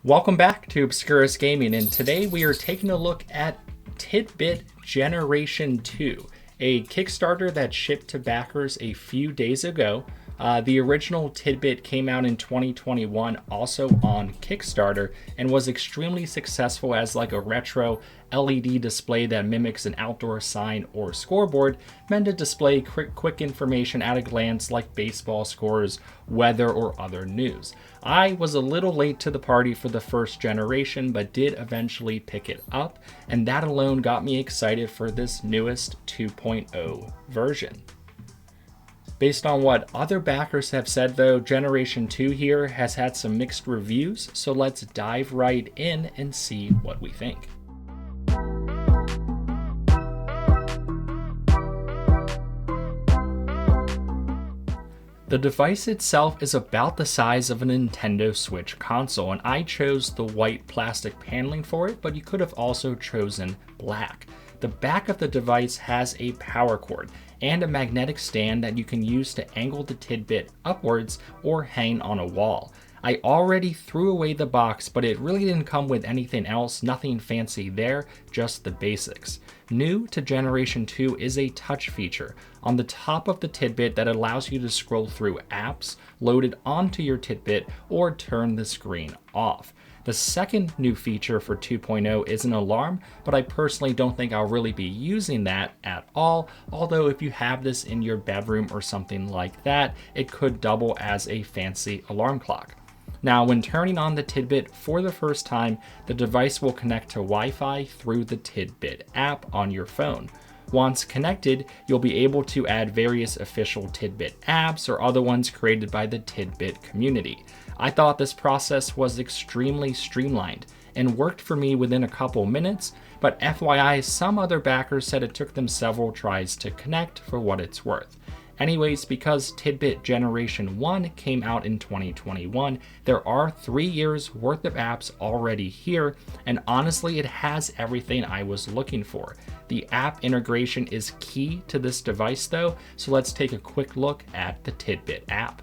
Welcome back to Obscurus Gaming, and today we are taking a look at Tidbyt Generation 2, a Kickstarter that shipped to backers a few days ago. The original Tidbyt came out in 2021, also on Kickstarter, and was extremely successful as like a retro LED display that mimics an outdoor sign or scoreboard, meant to display quick information at a glance like baseball scores, weather, or other news. I was a little late to the party for the first generation, but did eventually pick it up, and that alone got me excited for this newest 2.0 version. Based on what other backers have said though, Generation 2 here has had some mixed reviews, so let's dive right in and see what we think. The device itself is about the size of a Nintendo Switch console, and I chose the white plastic paneling for it, but you could have also chosen black. The back of the device has a power cord and a magnetic stand that you can use to angle the Tidbyt upwards or hang on a wall. I already threw away the box, but it really didn't come with anything else, nothing fancy there, just the basics. New to Generation 2 is a touch feature on the top of the Tidbyt that allows you to scroll through apps loaded onto your Tidbyt or turn the screen off. The second new feature for 2.0 is an alarm, but I personally don't think I'll really be using that at all, although if you have this in your bedroom or something like that, it could double as a fancy alarm clock. Now, when turning on the Tidbyt for the first time, the device will connect to Wi-Fi through the Tidbyt app on your phone. Once connected, you'll be able to add various official Tidbyt apps or other ones created by the Tidbyt community. I thought this process was extremely streamlined and worked for me within a couple minutes, but FYI, some other backers said it took them several tries to connect for what it's worth. Anyways, because Tidbyt Generation 1 came out in 2021, there are 3 years worth of apps already here, and honestly, it has everything I was looking for. The app integration is key to this device though, so let's take a quick look at the Tidbyt app.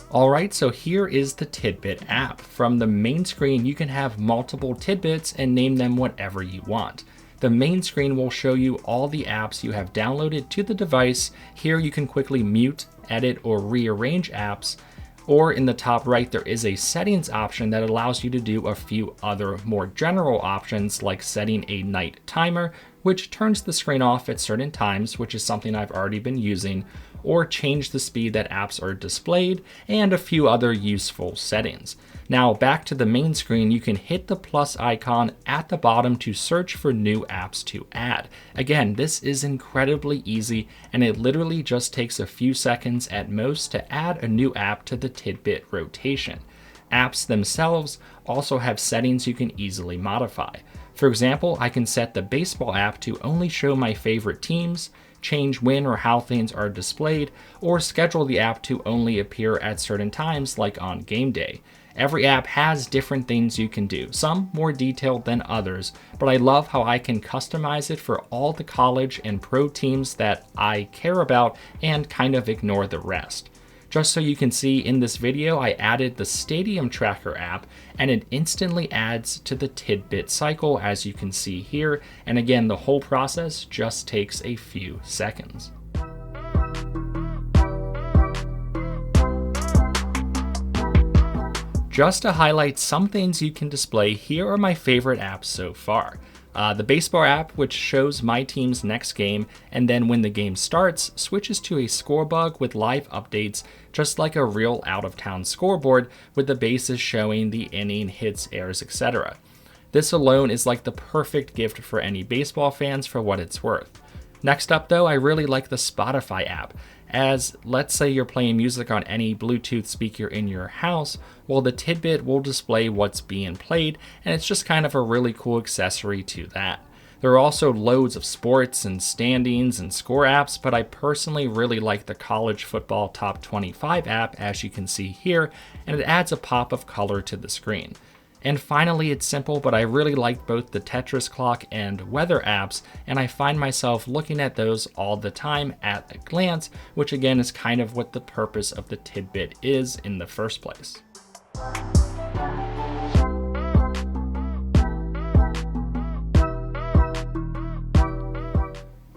Alright, so here is the Tidbyt app. From the main screen, you can have multiple Tidbyts and name them whatever you want. The main screen will show you all the apps you have downloaded to the device. Here you can quickly mute, edit, or rearrange apps. Or in the top right, there is a settings option that allows you to do a few other more general options like setting a night timer, which turns the screen off at certain times, which is something I've already been using, or change the speed that apps are displayed, and a few other useful settings. Now back to the main screen, you can hit the plus icon at the bottom to search for new apps to add. Again, this is incredibly easy, and it literally just takes a few seconds at most to add a new app to the Tidbyt rotation. Apps themselves also have settings you can easily modify. For example, I can set the baseball app to only show my favorite teams, change when or how things are displayed, or schedule the app to only appear at certain times like on game day. Every app has different things you can do, some more detailed than others, but I love how I can customize it for all the college and pro teams that I care about and kind of ignore the rest. Just so you can see, in this video, I added the Stadium Tracker app, and it instantly adds to the Tidbyt cycle, as you can see here. And again, the whole process just takes a few seconds. Just to highlight some things you can display, here are my favorite apps so far. The baseball app, which shows my team's next game, and then when the game starts, switches to a score bug with live updates, just like a real out-of-town scoreboard, with the bases showing the inning, hits, errors, etc. This alone is like the perfect gift for any baseball fans for what it's worth. Next up though, I really like the Spotify app, as let's say you're playing music on any Bluetooth speaker in your house, well, the Tidbyt will display what's being played, and it's just kind of a really cool accessory to that. There are also loads of sports and standings and score apps, but I personally really like the College Football Top 25 app, as you can see here, and it adds a pop of color to the screen. And finally, it's simple, but I really like both the Tetris clock and weather apps, and I find myself looking at those all the time at a glance, which again is kind of what the purpose of the Tidbyt is in the first place.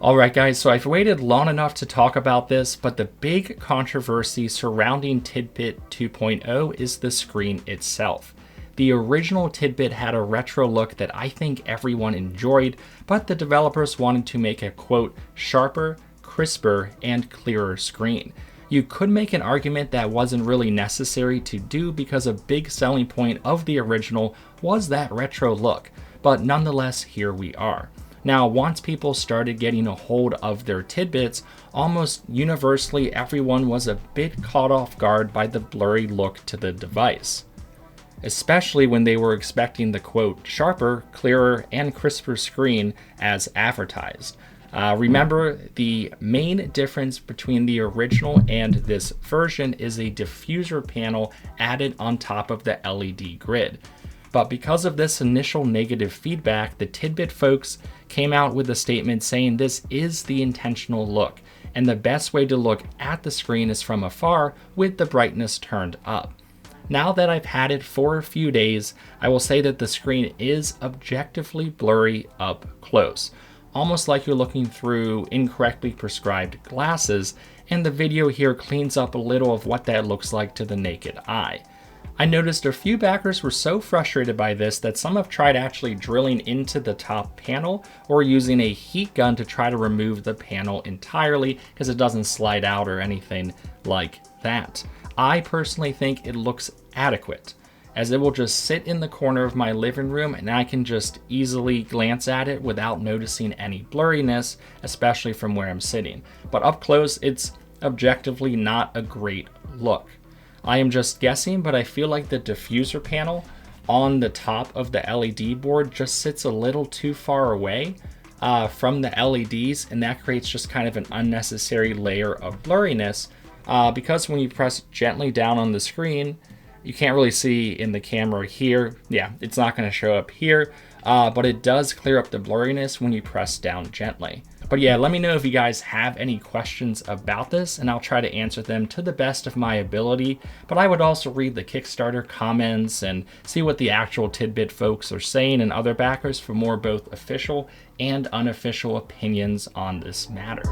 Alright guys, so I've waited long enough to talk about this, but the big controversy surrounding Tidbyt 2.0 is the screen itself. The original Tidbyt had a retro look that I think everyone enjoyed, but the developers wanted to make a quote, sharper, crisper, and clearer screen. You could make an argument that wasn't really necessary to do because a big selling point of the original was that retro look, but nonetheless, here we are. Now, once people started getting a hold of their Tidbyts, almost universally everyone was a bit caught off guard by the blurry look to the device, especially when they were expecting the quote, sharper, clearer, and crisper screen as advertised. Remember, the main difference between the original and this version is a diffuser panel added on top of the LED grid. But because of this initial negative feedback, the Tidbyt folks came out with a statement saying this is the intentional look, and the best way to look at the screen is from afar with the brightness turned up. Now that I've had it for a few days, I will say that the screen is objectively blurry up close, almost like you're looking through incorrectly prescribed glasses, and the video here cleans up a little of what that looks like to the naked eye. I noticed a few backers were so frustrated by this that some have tried actually drilling into the top panel or using a heat gun to try to remove the panel entirely because it doesn't slide out or anything like that. I personally think it looks adequate, as it will just sit in the corner of my living room and I can just easily glance at it without noticing any blurriness, especially from where I'm sitting. But up close, it's objectively not a great look. I am just guessing, but I feel like the diffuser panel on the top of the LED board just sits a little too far away from the LEDs, and that creates just kind of an unnecessary layer of blurriness because when you press gently down on the screen, you can't really see in the camera here. Yeah, it's not going to show up here, but it does clear up the blurriness when you press down gently. But yeah, let me know if you guys have any questions about this, and I'll try to answer them to the best of my ability. But I would also read the Kickstarter comments and see what the actual Tidbyt folks are saying and other backers for more both official and unofficial opinions on this matter.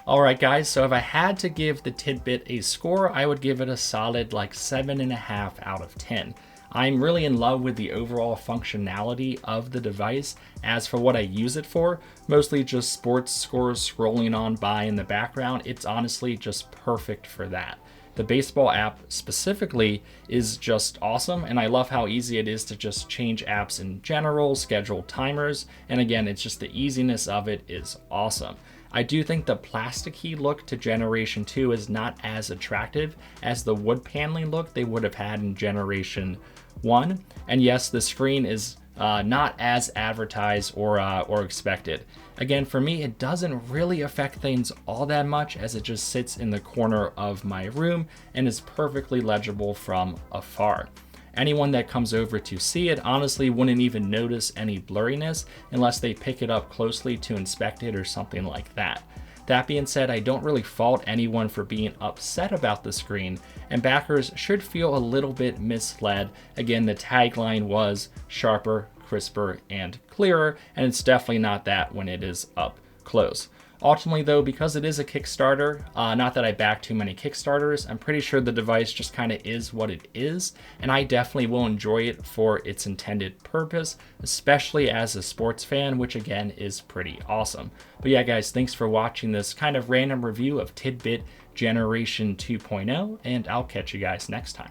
Alright guys, so if I had to give the Tidbyt a score, I would give it a solid like 7.5 out of 10. I'm really in love with the overall functionality of the device. As for what I use it for, mostly just sports scores scrolling on by in the background, it's honestly just perfect for that. The baseball app specifically is just awesome, and I love how easy it is to just change apps in general, schedule timers, and again, it's just the easiness of it is awesome. I do think the plasticky look to Generation 2 is not as attractive as the wood paneling look they would have had in Generation 1. And yes, the screen is not as advertised or expected. Again, for me, it doesn't really affect things all that much as it just sits in the corner of my room and is perfectly legible from afar. Anyone that comes over to see it honestly wouldn't even notice any blurriness unless they pick it up closely to inspect it or something like that. That being said, I don't really fault anyone for being upset about the screen, and backers should feel a little bit misled. Again, the tagline was sharper, crisper, and clearer, and it's definitely not that when it is up close. Ultimately though, because it is a Kickstarter, not that I back too many Kickstarters, I'm pretty sure the device just kind of is what it is, and I definitely will enjoy it for its intended purpose, especially as a sports fan, which again is pretty awesome. But yeah guys, thanks for watching this kind of random review of Tidbyt Generation 2.0, and I'll catch you guys next time.